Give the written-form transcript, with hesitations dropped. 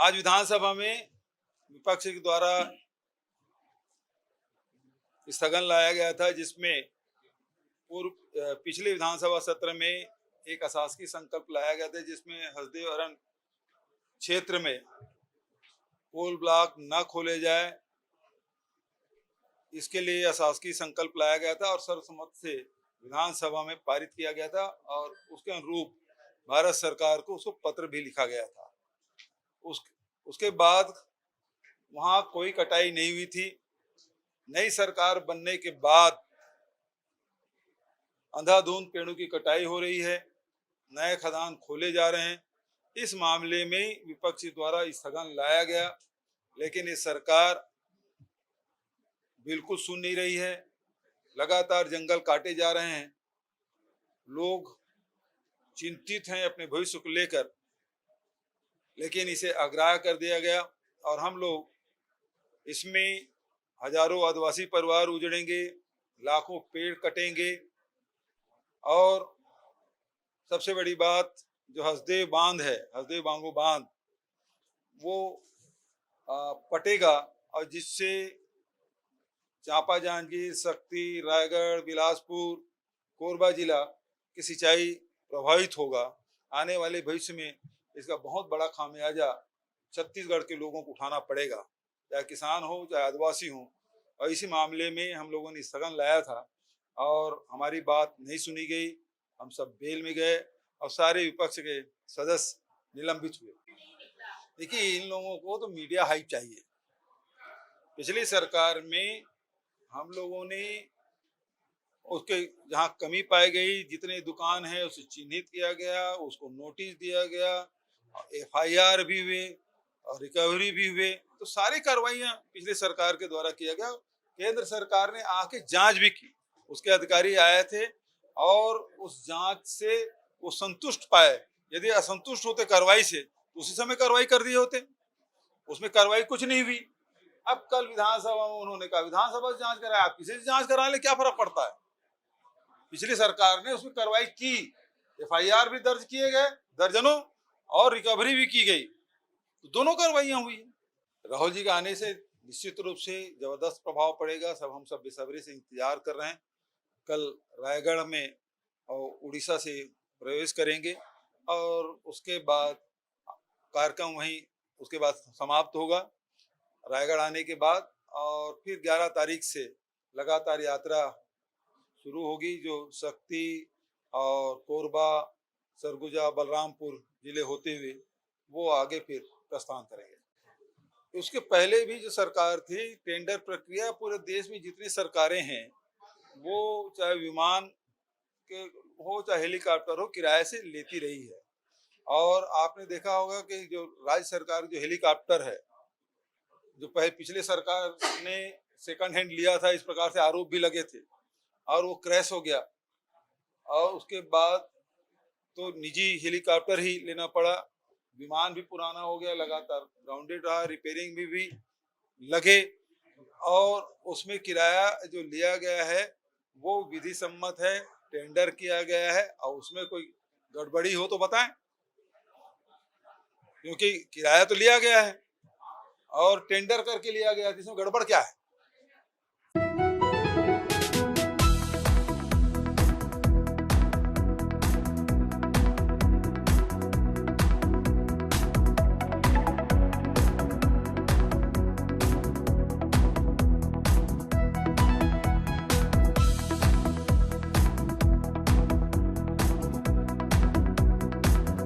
आज विधानसभा में विपक्ष के द्वारा स्थगन लाया गया था, जिसमें पिछले विधानसभा सत्र में एक अशासकीय संकल्प लाया गया था, जिसमें हसदेव अरण्य क्षेत्र में कोल ब्लॉक न खोले जाए, इसके लिए अशासकीय संकल्प लाया गया था और सर्वसम्मत से विधानसभा में पारित किया गया था और उसके अनुरूप भारत सरकार को उसको पत्र भी लिखा गया था। उसके बाद वहां कोई कटाई नहीं हुई थी। नई सरकार बनने के बाद अंधाधुंध पेड़ों की कटाई हो रही है, नए खदान खोले जा रहे हैं। इस मामले में विपक्ष द्वारा स्थगन लाया गया, लेकिन ये सरकार बिल्कुल सुन नहीं रही है। लगातार जंगल काटे जा रहे हैं। लोग चिंतित हैं अपने भविष्य को लेकर, लेकिन इसे अग्राह्य कर दिया गया और हम लोग इसमें हजारों आदिवासी परिवार उजड़ेंगे, लाखों पेड़ कटेंगे और सबसे बड़ी बात जो हसदेव बांध है, हसदेव बांगो बांध, वो पटेगा और जिससे चांपा, जांजगीर, शक्ति, रायगढ़, बिलासपुर, कोरबा जिला की सिंचाई प्रभावित होगा। आने वाले भविष्य में इसका बहुत बड़ा खामियाजा छत्तीसगढ़ के लोगों को उठाना पड़ेगा, चाहे किसान हो चाहे आदिवासी हो। और इसी मामले में हम लोगों ने स्थगन लाया था और हमारी बात नहीं सुनी गई। हम सब बेल में गए और सारे विपक्ष के सदस्य निलंबित हुए। देखिए, इन लोगों को तो मीडिया हाइप चाहिए। पिछली सरकार में हम लोगों ने उसके जहां कमी पाई गई, जितने दुकान है उसे चिन्हित किया गया, उसको नोटिस दिया गया, FIR भी हुए और रिकवरी भी हुए। तो सारी कार्रवाइयां पिछले सरकार के द्वारा किया गया। केंद्र सरकार ने आके जांच भी की, उसके अधिकारी आए थे और उस जांच से वो संतुष्ट पाए। यदि असंतुष्ट होते कार्रवाई से तो उसी समय कार्रवाई कर दिए होते। उसमें कार्रवाई कुछ नहीं हुई। अब कल विधानसभा में उन्होंने कहा विधानसभा से जांच कराए, आप किसी से जांच करा ले, क्या फर्क पड़ता है। पिछली सरकार ने उसमें कार्रवाई की, FIR भी दर्ज किए गए दर्जनों और रिकवरी भी की गई, तो दोनों कार्रवाइयां हुई। राहुल जी के आने से निश्चित रूप से जबरदस्त प्रभाव पड़ेगा। हम सब बेसब्री से इंतजार कर रहे हैं। कल रायगढ़ में और उड़ीसा से प्रवेश करेंगे और उसके बाद कार्यक्रम वहीं उसके बाद समाप्त होगा रायगढ़ आने के बाद, और फिर 11 तारीख से लगातार यात्रा शुरू होगी, जो शक्ति और कोरबा, सरगुजा, बलरामपुर जिले होते हुए वो आगे फिर प्रस्थान करेंगे। उसके पहले भी जो सरकार थी, टेंडर प्रक्रिया पूरे देश में जितनी सरकारें हैं, वो चाहे विमान के हो चाहे हेलीकॉप्टर हो, किराए से लेती रही है। और आपने देखा होगा कि जो राज्य सरकार जो हेलीकॉप्टर है, जो पिछले सरकार ने सेकंड हैंड लिया था, इस प्रकार से आरोप भी लगे थे और वो क्रैश हो गया और उसके बाद तो निजी हेलीकॉप्टर ही लेना पड़ा। विमान भी पुराना हो गया, लगातार ग्राउंडेड रहा, रिपेयरिंग भी लगे और उसमें किराया जो लिया गया है वो विधि सम्मत है, टेंडर किया गया है और उसमें कोई गड़बड़ी हो तो बताएं, क्योंकि किराया तो लिया गया है और टेंडर करके लिया गया, जिसमें गड़बड़ क्या है।